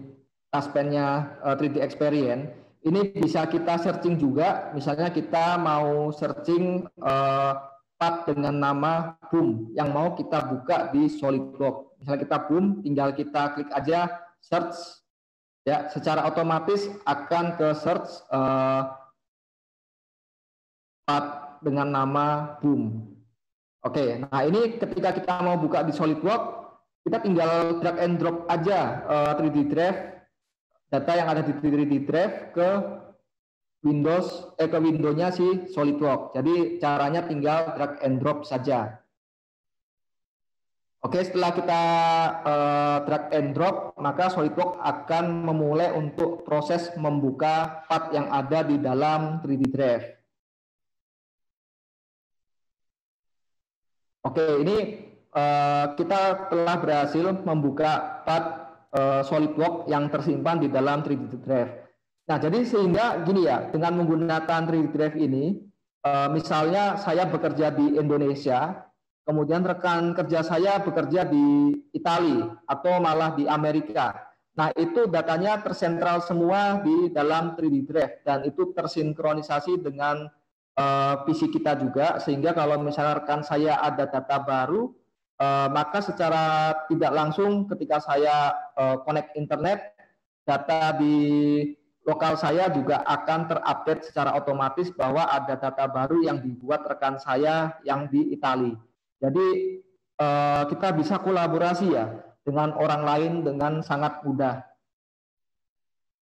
Speaker 2: taskpen-nya 3D Experience, ini bisa kita searching juga. Misalnya kita mau searching part dengan nama Boom yang mau kita buka di SolidWorks. Misalnya kita Boom, tinggal kita klik aja search, ya, secara otomatis akan ke search part dengan nama Boom. Oke, nah ini ketika kita mau buka di SolidWorks, kita tinggal drag and drop aja 3D Drive, data yang ada di 3D Drive ke Windows-nya si SolidWorks. Jadi caranya tinggal drag and drop saja. Oke, setelah kita drag and drop, maka SolidWorks akan memulai untuk proses membuka part yang ada di dalam 3D Drive. Oke, ini kita telah berhasil membuka part SolidWorks yang tersimpan di dalam 3D Drive. Nah, jadi sehingga gini ya, dengan menggunakan 3D Drive ini, misalnya saya bekerja di Indonesia, kemudian rekan kerja saya bekerja di Italia atau malah di Amerika. Nah, itu datanya tersentral semua di dalam 3D Drive dan itu tersinkronisasi dengan PC kita juga, sehingga kalau misalnya rekan saya ada data baru, maka secara tidak langsung ketika saya connect internet, data di lokal saya juga akan terupdate secara otomatis bahwa ada data baru yang dibuat rekan saya yang di Italia. Jadi kita bisa kolaborasi ya dengan orang lain dengan sangat mudah.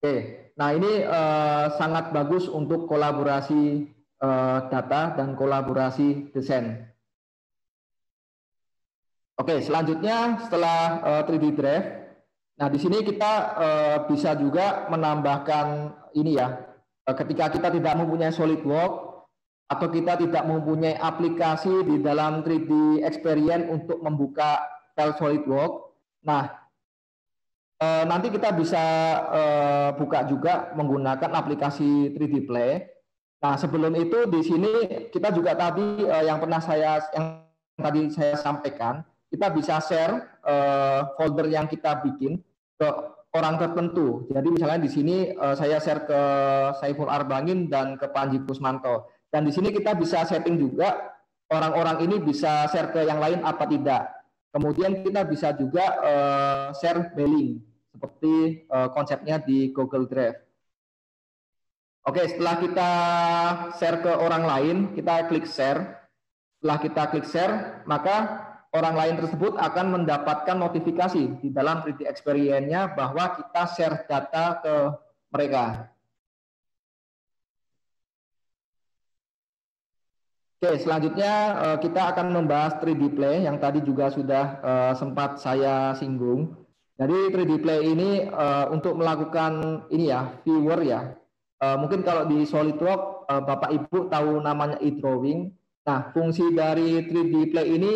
Speaker 2: Oke, nah ini sangat bagus untuk kolaborasi data dan kolaborasi desain. Oke, selanjutnya setelah 3D Drive, nah di sini kita bisa juga menambahkan ini ya, ketika kita tidak mempunyai SolidWorks atau kita tidak mempunyai aplikasi di dalam 3D Experience untuk membuka file SolidWorks, nah nanti kita bisa buka juga menggunakan aplikasi 3D Play. Nah, sebelum itu di sini kita juga tadi yang tadi saya sampaikan, kita bisa share folder yang kita bikin ke orang tertentu. Jadi misalnya di sini saya share ke Saiful Arbangin dan ke Panji Kusmanto. Dan di sini kita bisa setting juga orang-orang ini bisa share ke yang lain apa tidak. Kemudian kita bisa juga share mailing seperti konsepnya di Google Drive. Oke, setelah kita share ke orang lain, kita klik share. Setelah kita klik share, maka orang lain tersebut akan mendapatkan notifikasi di dalam 3D Experience-nya bahwa kita share data ke mereka. Oke, selanjutnya kita akan membahas 3D Play yang tadi juga sudah sempat saya singgung. Jadi 3D Play ini untuk melakukan ini ya, viewer ya. Mungkin kalau di SolidWorks Bapak Ibu tahu namanya e-drawing. Nah, fungsi dari 3D Play ini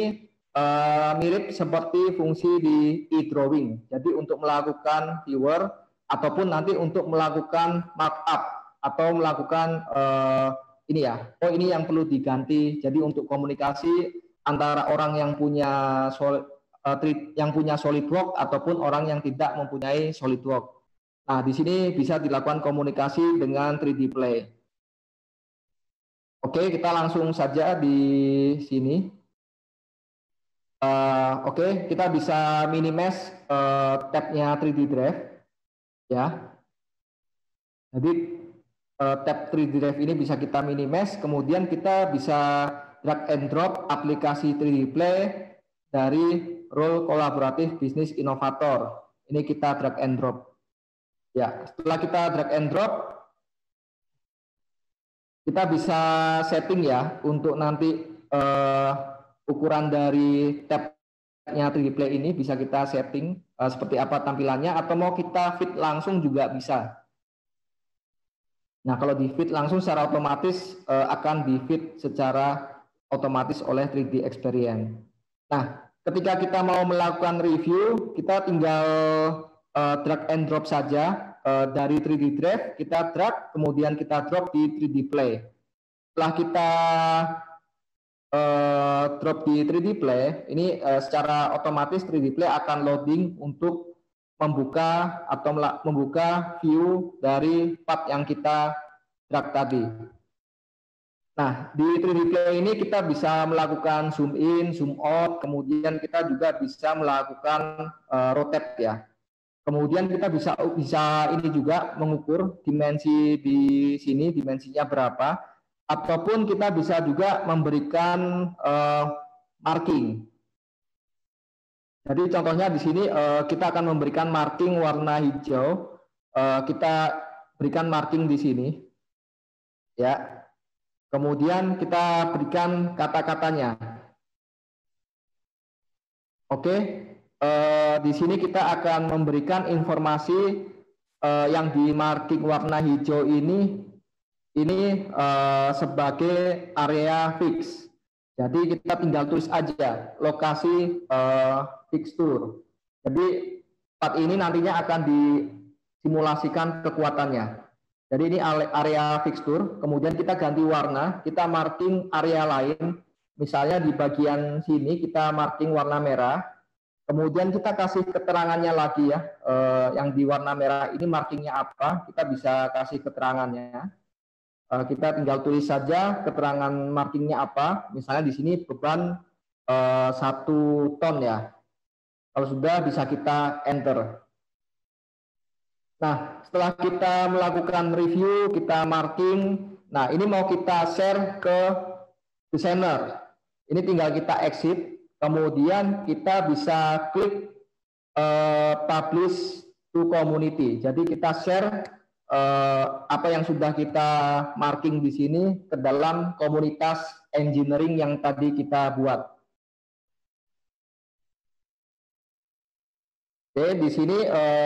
Speaker 2: mirip seperti fungsi di e-drawing. Jadi untuk melakukan viewer ataupun nanti untuk melakukan markup atau melakukan ini ya. Oh, ini yang perlu diganti. Jadi untuk komunikasi antara orang yang punya SolidWorks ataupun orang yang tidak mempunyai SolidWorks. Nah, di sini bisa dilakukan komunikasi dengan 3D Play. Oke, kita langsung saja di sini. Oke, kita bisa minimize tab-nya 3D Drive. Ya. Jadi tab 3D Drive ini bisa kita minimize, kemudian kita bisa drag and drop aplikasi 3D Play dari role kolaboratif bisnis inovator. Ini kita drag and drop. Ya, setelah kita drag and drop, kita bisa setting ya untuk nanti ukuran dari tab-nya 3D Play ini bisa kita setting seperti apa tampilannya, atau mau kita fit langsung juga bisa. Nah, kalau di feed langsung secara otomatis akan di feed secara otomatis oleh 3D Experience. Nah, ketika kita mau melakukan review, kita tinggal drag and drop saja dari 3D Drive, kita drag, kemudian kita drop di 3D Play. Setelah kita drop di 3D Play, ini secara otomatis 3D Play akan loading untuk membuka atau membuka view dari part yang kita drag tadi. Nah, di 3D Play ini kita bisa melakukan zoom in, zoom out, kemudian kita juga bisa melakukan rotate ya. Kemudian kita bisa ini juga mengukur dimensi di sini, dimensinya berapa, ataupun kita bisa juga memberikan marking. Jadi contohnya di sini kita akan memberikan marking warna hijau. Kita berikan marking di sini, ya. Kemudian kita berikan kata-katanya. Oke, di sini kita akan memberikan informasi yang di marking warna hijau ini sebagai area fix. Jadi kita tinggal tulis aja lokasi fixture. Jadi part ini nantinya akan disimulasikan kekuatannya. Jadi ini area fixture, kemudian kita ganti warna, kita marking area lain, misalnya di bagian sini kita marking warna merah, kemudian kita kasih keterangannya lagi ya, yang di warna merah ini markingnya apa, kita bisa kasih keterangannya. Kita tinggal tulis saja keterangan markingnya apa, misalnya di sini beban 1 ton ya. Kalau sudah bisa kita enter. Nah, setelah kita melakukan review, kita marking, nah ini mau kita share ke desainer. Ini tinggal kita exit, kemudian kita bisa klik publish to community. Jadi kita share apa yang sudah kita marking di sini ke dalam komunitas engineering yang tadi kita buat. Oke, di sini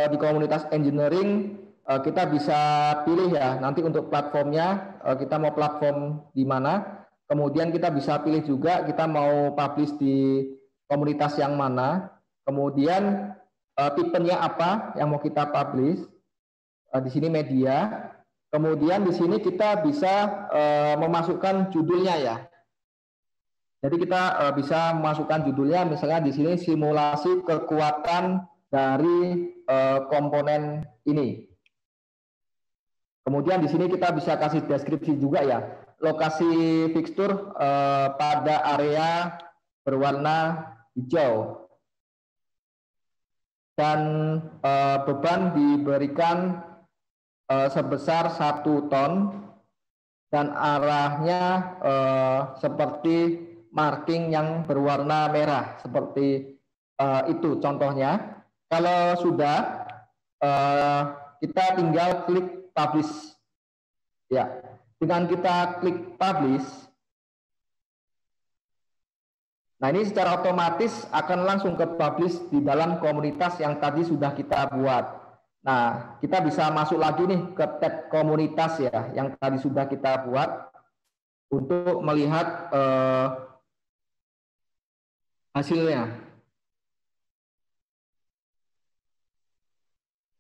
Speaker 2: di komunitas engineering kita bisa pilih ya, nanti untuk platformnya kita mau platform di mana, kemudian kita bisa pilih juga kita mau publish di komunitas yang mana, kemudian tipenya apa yang mau kita publish, di sini media, kemudian di sini kita bisa memasukkan judulnya ya. Jadi kita bisa memasukkan judulnya, misalnya di sini simulasi kekuatan dari komponen ini. Kemudian di sini kita bisa kasih deskripsi juga ya, lokasi fixture pada area berwarna hijau dan beban diberikan sebesar 1 ton dan arahnya seperti marking yang berwarna merah seperti itu contohnya. Kalau sudah, kita tinggal klik publish. Ya, dengan kita klik publish, nah ini secara otomatis akan langsung ke publish di dalam komunitas yang tadi sudah kita buat. Nah, kita bisa masuk lagi nih ke tab komunitas ya, yang tadi sudah kita buat untuk melihat hasilnya.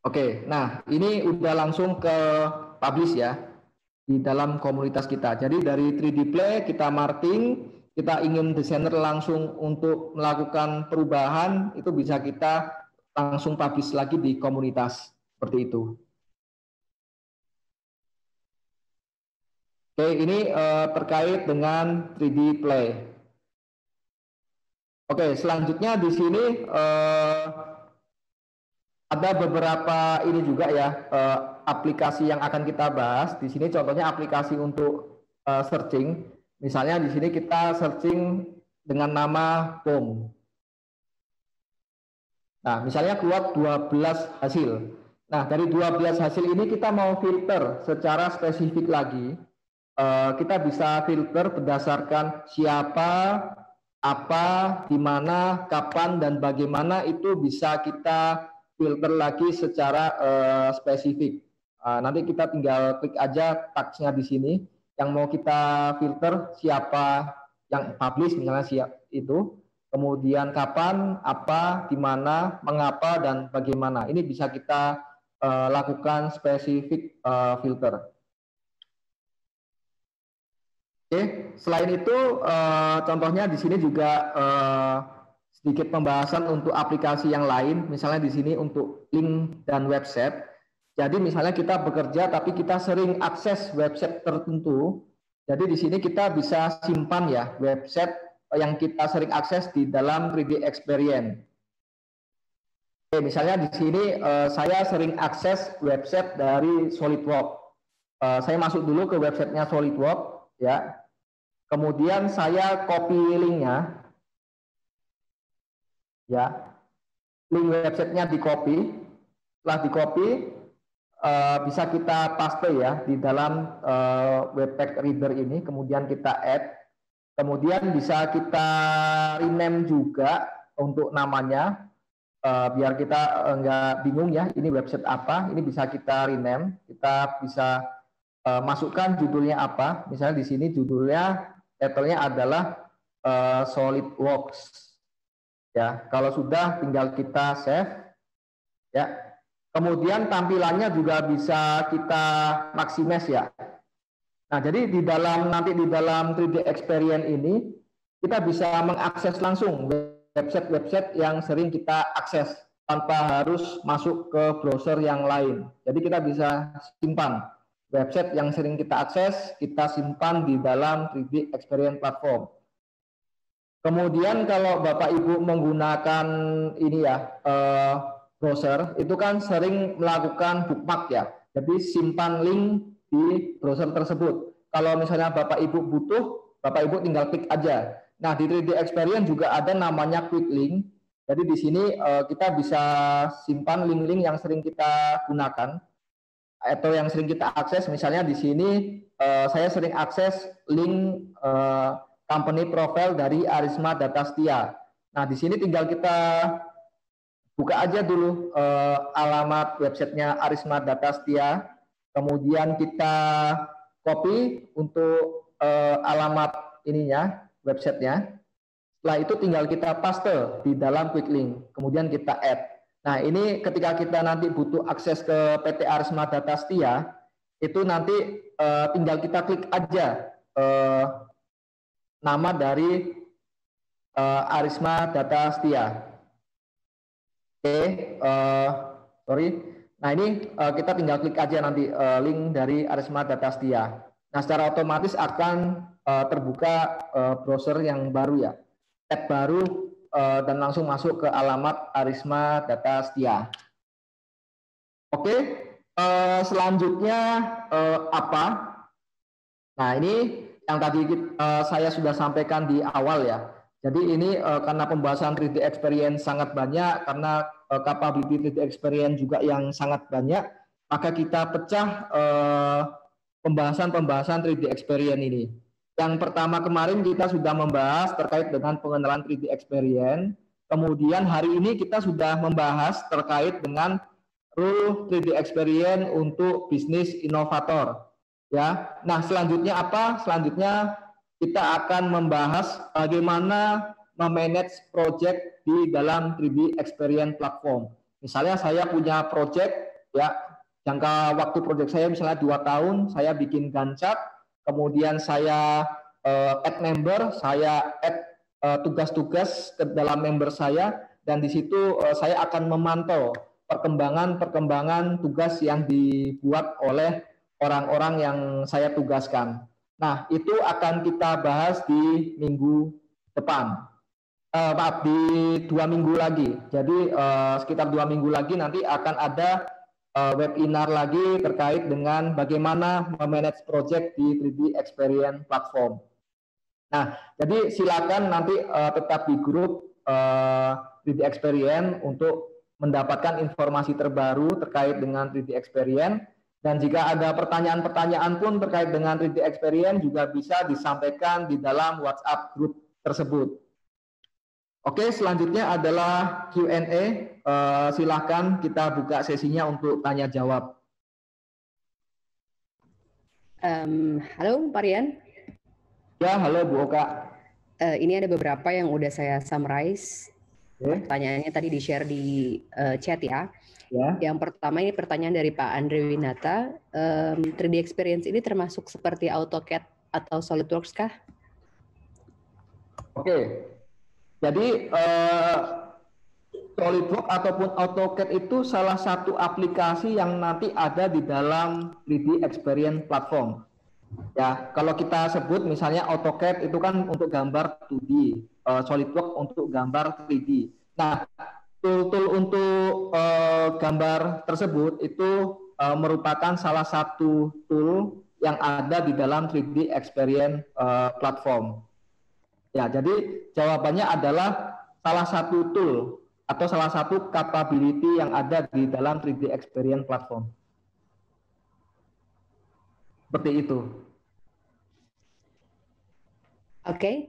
Speaker 2: Oke, nah ini udah langsung ke publish ya di dalam komunitas kita. Jadi dari 3D Play kita marking, kita ingin desainer langsung untuk melakukan perubahan, itu bisa kita langsung publish lagi di komunitas seperti itu. Oke, ini terkait dengan 3D Play. Oke, selanjutnya di sini ada beberapa ini juga ya aplikasi yang akan kita bahas. Di sini contohnya aplikasi untuk searching. Misalnya di sini kita searching dengan nama BOM. Nah, misalnya keluar 12 hasil. Nah, dari 12 hasil ini kita mau filter secara spesifik lagi. Kita bisa filter berdasarkan siapa, apa, di mana, kapan, dan bagaimana itu bisa kita filter lagi secara spesifik. Nanti kita tinggal klik aja tagsnya di sini. Yang mau kita filter siapa yang publish, misalnya itu. Kemudian kapan, apa, di mana, mengapa, dan bagaimana. Ini bisa kita lakukan spesifik filter. Oke, selain itu contohnya di sini juga sedikit pembahasan untuk aplikasi yang lain. Misalnya di sini untuk link dan website. Jadi misalnya kita bekerja tapi kita sering akses website tertentu. Jadi di sini kita bisa simpan ya website yang kita sering akses di dalam 3D Experience. Oke, misalnya di sini saya sering akses website dari SolidWorks. Saya masuk dulu ke websitenya SolidWorks. Ya, kemudian saya copy linknya, ya, link websitenya di copy. Setelah di copy, bisa kita paste ya di dalam webpack reader ini. Kemudian kita add, kemudian bisa kita rename juga untuk namanya, biar kita nggak bingung ya. Ini website apa? Ini bisa kita rename. Kita bisa masukkan judulnya apa, misalnya di sini judulnya, title-nya adalah SolidWorks. Ya, kalau sudah tinggal kita save. Ya, kemudian tampilannya juga bisa kita maximize ya. Nah, jadi nanti di dalam 3D Experience ini kita bisa mengakses langsung website-website yang sering kita akses tanpa harus masuk ke browser yang lain. Jadi kita bisa simpan website yang sering kita akses, kita simpan di dalam 3D Experience platform. Kemudian kalau Bapak Ibu menggunakan ini ya, browser, itu kan sering melakukan bookmark ya. Jadi simpan link di browser tersebut. Kalau misalnya Bapak Ibu butuh, Bapak Ibu tinggal klik aja. Nah, di 3D Experience juga ada namanya quick link. Jadi di sini kita bisa simpan link-link yang sering kita gunakan atau yang sering kita akses. Misalnya di sini saya sering akses link company profile dari Arisma Data Setia. Nah, di sini tinggal kita buka aja dulu alamat websitenya Arisma Data Setia, kemudian kita copy untuk alamat ininya, websitenya. Setelah itu tinggal kita paste di dalam quick link, kemudian kita add. Nah, ini ketika kita nanti butuh akses ke PT Arisma Data Setia, itu nanti tinggal kita klik aja nama dari Arisma Data Setia. Oke, sorry. Nah, ini kita tinggal klik aja nanti link dari Arisma Data Setia. Nah, secara otomatis akan terbuka browser yang baru ya, tab baru, dan langsung masuk ke alamat Arisma Data Setia. Oke, selanjutnya apa? Nah, ini yang tadi saya sudah sampaikan di awal ya. Jadi ini karena pembahasan 3D Experience sangat banyak, karena capability 3D Experience juga yang sangat banyak, maka kita pecah pembahasan 3D Experience ini. Yang pertama kemarin kita sudah membahas terkait dengan pengenalan 3D Experience. Kemudian hari ini kita sudah membahas terkait dengan rule 3D Experience untuk bisnis inovator. Ya, nah selanjutnya apa? Selanjutnya kita akan membahas bagaimana memanage project di dalam 3D Experience platform. Misalnya saya punya project, ya, jangka waktu project saya misalnya 2 tahun, saya bikin Gantt chart, kemudian saya add member, saya add tugas-tugas ke dalam member saya, dan di situ saya akan memantau perkembangan tugas yang dibuat oleh orang-orang yang saya tugaskan. Nah, itu akan kita bahas di minggu depan. Maaf, di 2 minggu lagi. Jadi sekitar 2 minggu lagi nanti akan ada webinar lagi terkait dengan bagaimana memanage project di 3D Experience platform. Nah, jadi silakan nanti tetap di grup 3D Experience untuk mendapatkan informasi terbaru terkait dengan 3D Experience. Dan jika ada pertanyaan-pertanyaan pun terkait dengan 3D Experience juga bisa disampaikan di dalam WhatsApp grup tersebut. Oke, selanjutnya adalah Q&A. Silahkan kita buka sesinya untuk tanya jawab.
Speaker 1: Halo Pak Rian.
Speaker 2: Ya, halo Bu Oka.
Speaker 1: Ini ada beberapa yang udah saya summarize.
Speaker 2: Oke.
Speaker 1: Pertanyaannya tadi di-share di chat ya.
Speaker 2: Ya.
Speaker 1: Yang pertama ini pertanyaan dari Pak Andre Winata. 3D Experience ini termasuk seperti AutoCAD atau SolidWorks kah?
Speaker 2: Oke. Jadi SolidWorks ataupun AutoCAD itu salah satu aplikasi yang nanti ada di dalam 3D Experience platform. Ya, kalau kita sebut misalnya AutoCAD itu kan untuk gambar 2D, SolidWorks untuk gambar 3D. Nah, tool-tool untuk gambar tersebut itu merupakan salah satu tool yang ada di dalam 3D Experience platform. Ya, jadi jawabannya adalah salah satu tool atau salah satu capability yang ada di dalam 3D Experience platform. Seperti itu.
Speaker 1: Oke.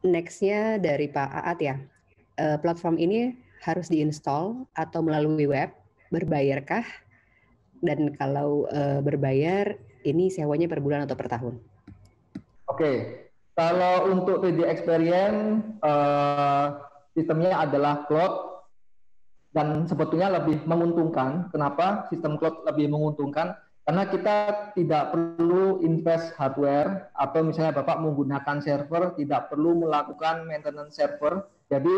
Speaker 1: Next-nya dari Pak Aat ya. Platform ini harus diinstal atau melalui web, berbayarkah? Dan kalau berbayar, ini sewanya per bulan atau per tahun?
Speaker 2: Oke. Kalau untuk 3D Experience, sistemnya adalah cloud dan sebetulnya lebih menguntungkan. Kenapa sistem cloud lebih menguntungkan? Karena kita tidak perlu invest hardware atau misalnya Bapak menggunakan server, tidak perlu melakukan maintenance server. Jadi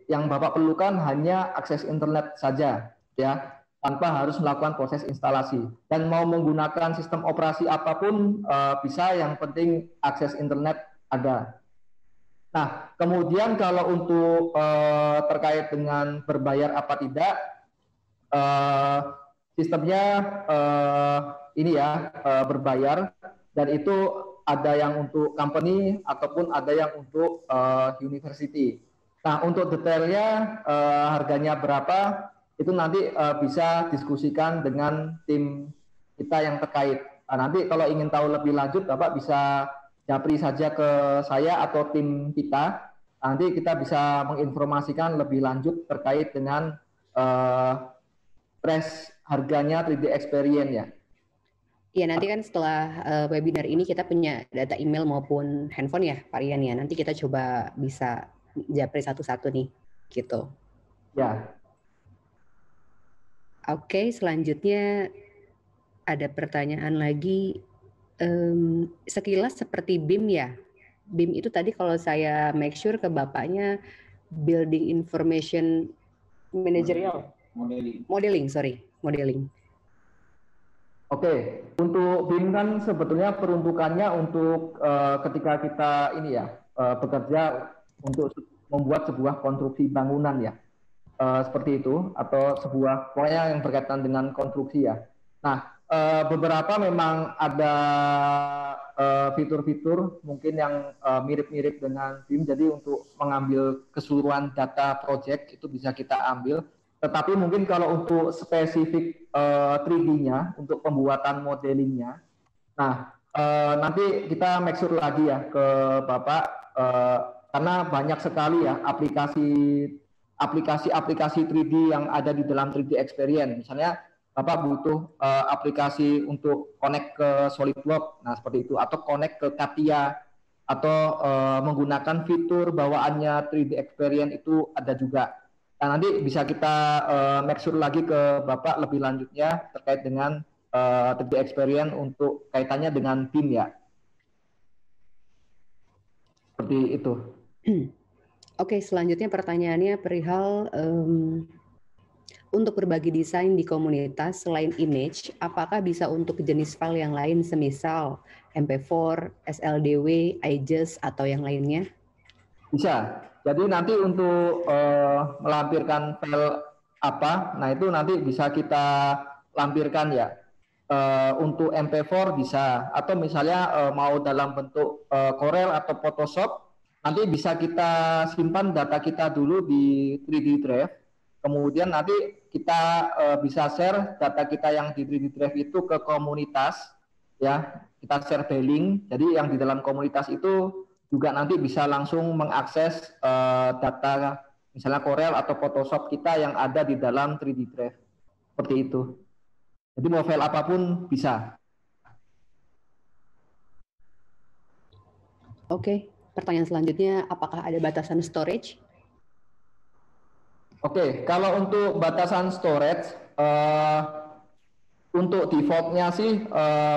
Speaker 2: yang Bapak perlukan hanya akses internet saja, ya, tanpa harus melakukan proses instalasi. Dan mau menggunakan sistem operasi apapun bisa, yang penting akses internet ada. Nah, kemudian kalau untuk terkait dengan berbayar apa tidak, sistemnya ini ya, berbayar, dan itu ada yang untuk company ataupun ada yang untuk university. Nah, untuk detailnya harganya berapa itu nanti bisa diskusikan dengan tim kita yang terkait. Nah, nanti kalau ingin tahu lebih lanjut, Bapak bisa japri saja ke saya atau tim kita. Nanti kita bisa menginformasikan lebih lanjut terkait dengan price harganya 3D Experience ya.
Speaker 1: Iya, nanti kan setelah webinar ini kita punya data email maupun handphone ya Pak Rian ya. Nanti kita coba bisa japri satu-satu nih, gitu.
Speaker 2: Ya.
Speaker 1: Oke, selanjutnya ada pertanyaan lagi. Sekilas seperti BIM ya. BIM itu tadi kalau saya make sure ke Bapaknya Building Information Managerial. Modeling.
Speaker 2: Oke, untuk BIM kan sebetulnya peruntukannya untuk ketika kita ini ya bekerja untuk membuat sebuah konstruksi bangunan ya, seperti itu, atau sebuah pokoknya yang berkaitan dengan konstruksi ya. Nah, beberapa memang ada fitur-fitur mungkin yang mirip-mirip dengan BIM, jadi untuk mengambil keseluruhan data project itu bisa kita ambil. Tetapi mungkin kalau untuk spesifik 3D-nya, untuk pembuatan modelingnya, nah nanti kita make sure lagi ya ke Bapak, karena banyak sekali ya aplikasi 3D yang ada di dalam 3D Experience. Misalnya Bapak butuh aplikasi untuk connect ke SolidWorks, nah seperti itu, atau connect ke CATIA, atau menggunakan fitur bawaannya 3D Experience itu ada juga. Nah, nanti bisa kita make sure lagi ke Bapak lebih lanjutnya terkait dengan 3D Experience untuk kaitannya dengan BIM ya. Seperti itu.
Speaker 1: Oke, selanjutnya pertanyaannya perihal untuk berbagi desain di komunitas selain image, apakah bisa untuk jenis file yang lain semisal MP4, SLDW, IGES, atau yang lainnya?
Speaker 2: Bisa. Jadi nanti untuk melampirkan file apa, nah itu nanti bisa kita lampirkan ya. Untuk MP4 bisa, atau misalnya mau dalam bentuk Corel atau Photoshop, nanti bisa kita simpan data kita dulu di 3D Drive. Kemudian nanti kita bisa share data kita yang di 3D Drive itu ke komunitas, ya. Kita share by link. Jadi yang di dalam komunitas itu juga nanti bisa langsung mengakses data misalnya Corel atau Photoshop kita yang ada di dalam 3D Drive. Seperti itu. Jadi mau file apapun bisa.
Speaker 1: Oke, pertanyaan selanjutnya, apakah ada batasan storage?
Speaker 2: Oke, kalau untuk batasan storage, untuk default-nya sih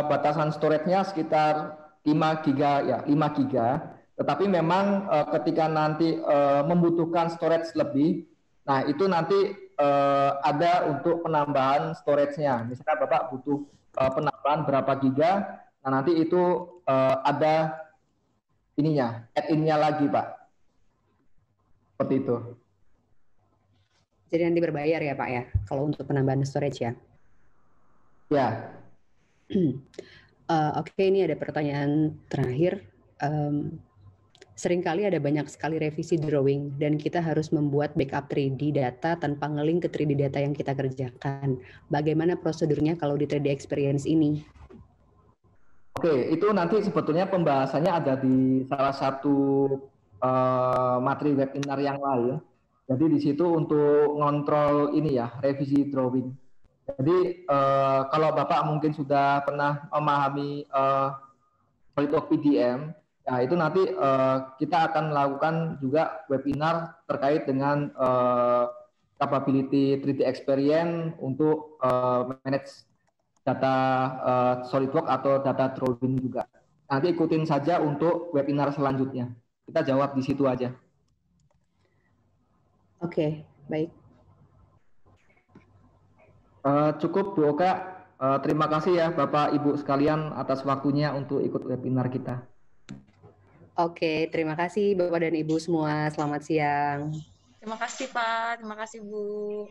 Speaker 2: batasan storage-nya sekitar 5 giga ya, 5 giga. Tetapi memang ketika nanti membutuhkan storage lebih, nah itu nanti ada untuk penambahan storage-nya. Misalkan Bapak butuh penambahan berapa giga, nah nanti itu ada ininya, add-in-nya lagi, Pak. Seperti itu.
Speaker 1: Jadi nanti berbayar ya Pak ya, kalau untuk penambahan storage ya.
Speaker 2: Ya.
Speaker 1: Oke, ini ada pertanyaan terakhir. Seringkali ada banyak sekali revisi drawing dan kita harus membuat backup 3D data tanpa nge-link ke 3D data yang kita kerjakan. Bagaimana prosedurnya kalau di 3D Experience ini?
Speaker 2: Oke, itu nanti sebetulnya pembahasannya ada di salah satu materi webinar yang lain. Jadi di situ untuk ngontrol ini ya, revisi drawing. Jadi kalau Bapak mungkin sudah pernah memahami SolidWorks PDM, ya itu nanti kita akan melakukan juga webinar terkait dengan capability 3D experience untuk manage data SolidWorks atau data drawing juga. Nanti ikutin saja untuk webinar selanjutnya. Kita jawab di situ aja.
Speaker 1: Oke, baik.
Speaker 2: Cukup Bu Oka. Terima kasih ya Bapak Ibu sekalian atas waktunya untuk ikut webinar kita.
Speaker 1: Oke, terima kasih Bapak dan Ibu semua. Selamat siang.
Speaker 3: Terima kasih Pak, terima kasih Bu.